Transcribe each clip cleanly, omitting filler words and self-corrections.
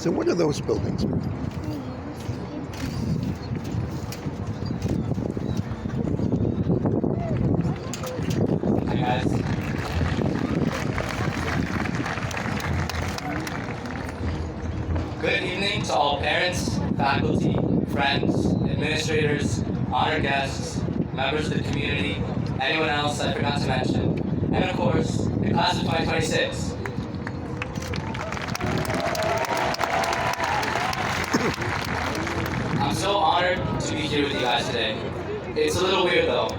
So what are those buildings? Hi guys. Good evening to all parents, faculty, friends, administrators, honored guests, members of the community, anyone else I forgot to mention, and of course, the class of 2026. I'm so honored to be here with you guys today. It's a little weird though.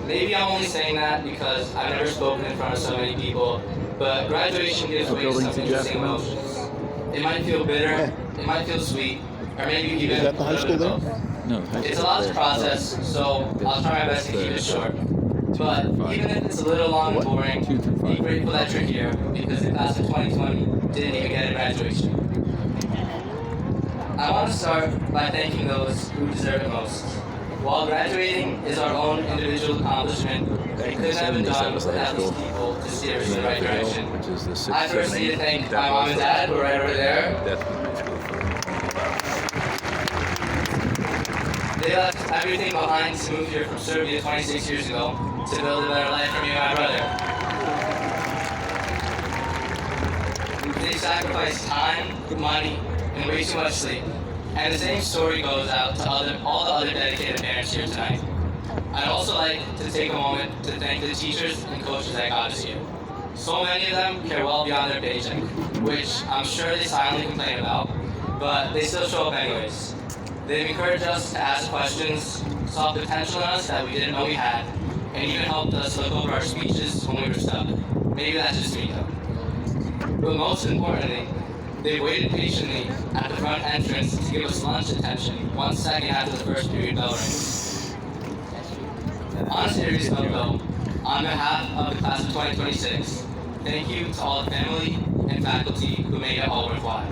Maybe I'm only saying that because I've never spoken in front of so many people, but graduation gives way to some interesting emotions. It might feel bitter, it might feel sweet, or maybe even Is that the high school there? No, high it's a school lot there. to process, so I'll try my best to keep it short. But even if it's a little long and boring, be grateful that you're here because the class of 2020 didn't even get a graduation. I want to start by thanking those who deserve it most. While graduating is our own individual accomplishment, it couldn't have been done without these people to steer us in the right direction. Which is the 6th, I first 7th, need to thank that my mom was and the- dad, who are right over there. That's been my school for. They left everything behind to move here from Serbia 26 years ago to build a better life for me and my brother. They sacrificed time, money, and way too much sleep. And the same story goes out to all the other dedicated parents here tonight. I'd also like to take a moment to thank the teachers and coaches that got us here. So many of them care well beyond their paycheck, which I'm sure they silently complain about, but they still show up anyways. They've encouraged us to ask questions, saw potential in us that we didn't know we had, and even helped us look over our speeches when we were stuck. Maybe that's just me though. But most importantly, they waited patiently at the front entrance to give us lunch attention 1 second after the first period bell rings. On a serious note though, on behalf of the class of 2026, thank you to all the family and faculty who made it all worthwhile.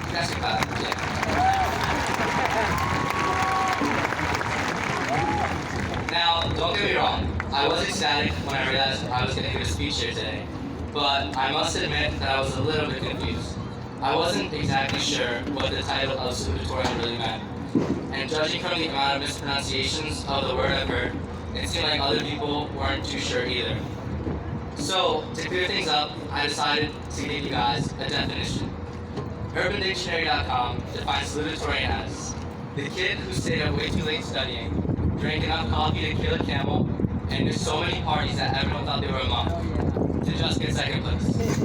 You guys can clap. Yeah. Now, don't get me wrong, I was ecstatic when I realized I was going to give a speech here today. But I must admit that I was a little bit confused. I wasn't exactly sure what the title of Salutatorian really meant. And judging from the amount of mispronunciations of the word I've heard, it seemed like other people weren't too sure either. So, to clear things up, I decided to give you guys a definition. UrbanDictionary.com defines salutatorian as the kid who stayed up way too late studying, drank enough coffee to kill a camel, and missed so many parties that everyone thought they were a monk, to just get second place.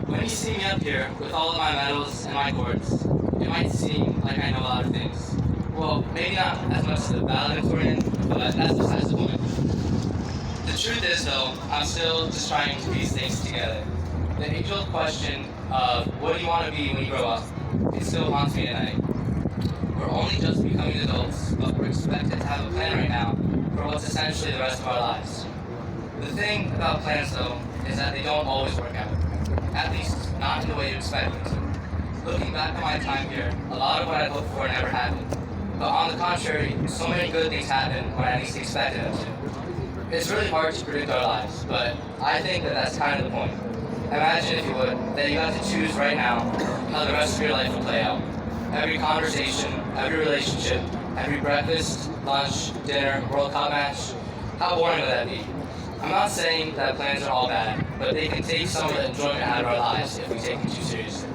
When you see me up here with all of my medals and my cords, it might seem like I know a lot of things. Well, maybe not as much as the valedictorian, but that's besides the point. The truth is though, I'm still just trying to piece things together. The age-old question of what do you want to be when you grow up, it still haunts me tonight. We're only just becoming adults, but we're expected to have a plan right now for what's essentially the rest of our lives. The thing about plans though, is that they don't always work out. At least, not in the way you expect them to. Looking back on my time here, a lot of what I hoped for never happened. But on the contrary, so many good things happen when I least expected them to. It's really hard to predict our lives, but I think that that's kind of the point. Imagine, if you would, that you got to choose right now how the rest of your life would play out. Every conversation, every relationship, every breakfast, lunch, dinner, World Cup match, how boring would that be? I'm not saying that plans are all bad, but they can take some of the enjoyment out of our lives if we take them too seriously.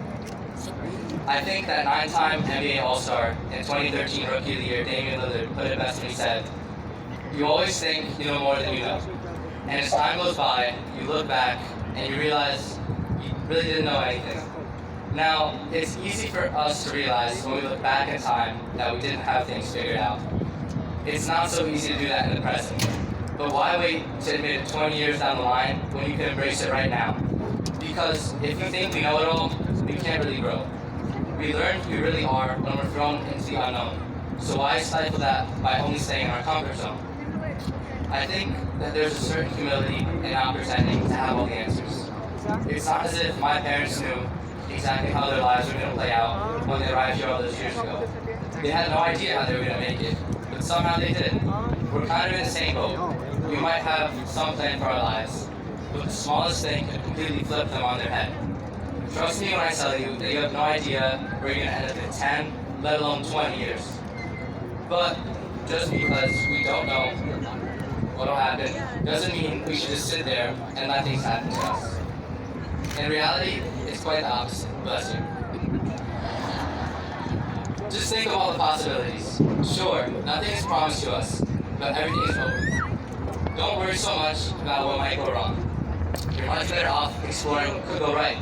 I think that 9-time NBA All-Star and 2013 Rookie of the Year Damian Lillard put it best when he said, "You always think you know more than you know. And as time goes by, you look back and you realize you really didn't know anything." Now, it's easy for us to realize when we look back in time that we didn't have things figured out. It's not so easy to do that in the present. But why wait to admit it 20 years down the line when you can embrace it right now? Because if you think we know it all, we can't really grow. We learn who we really are when we're thrown into the unknown. So why stifle that by only staying in our comfort zone? I think that there's a certain humility in not pretending to have all the answers. It's not as if my parents knew exactly how their lives were going to play out when they arrived here all those years ago. They had no idea how they were going to make it, but somehow they did. We're kind of in the same boat. We might have some plan for our lives, but the smallest thing could completely flip them on their head. Trust me when I tell you that you have no idea where you're going to end up in 10, let alone 20 years. But just because we don't know what will happen doesn't mean we should just sit there and let things happen to us. In reality, it's quite the opposite. Bless you. Just think of all the possibilities. Sure, nothing is promised to us, but everything is open. Don't worry so much about what might go wrong. You're much better off exploring what could go right.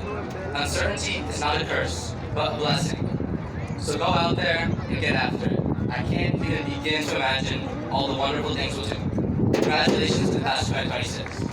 Uncertainty is not a curse, but a blessing. So go out there and get after it. I can't even begin to imagine all the wonderful things we'll do. Congratulations to Class of 2026.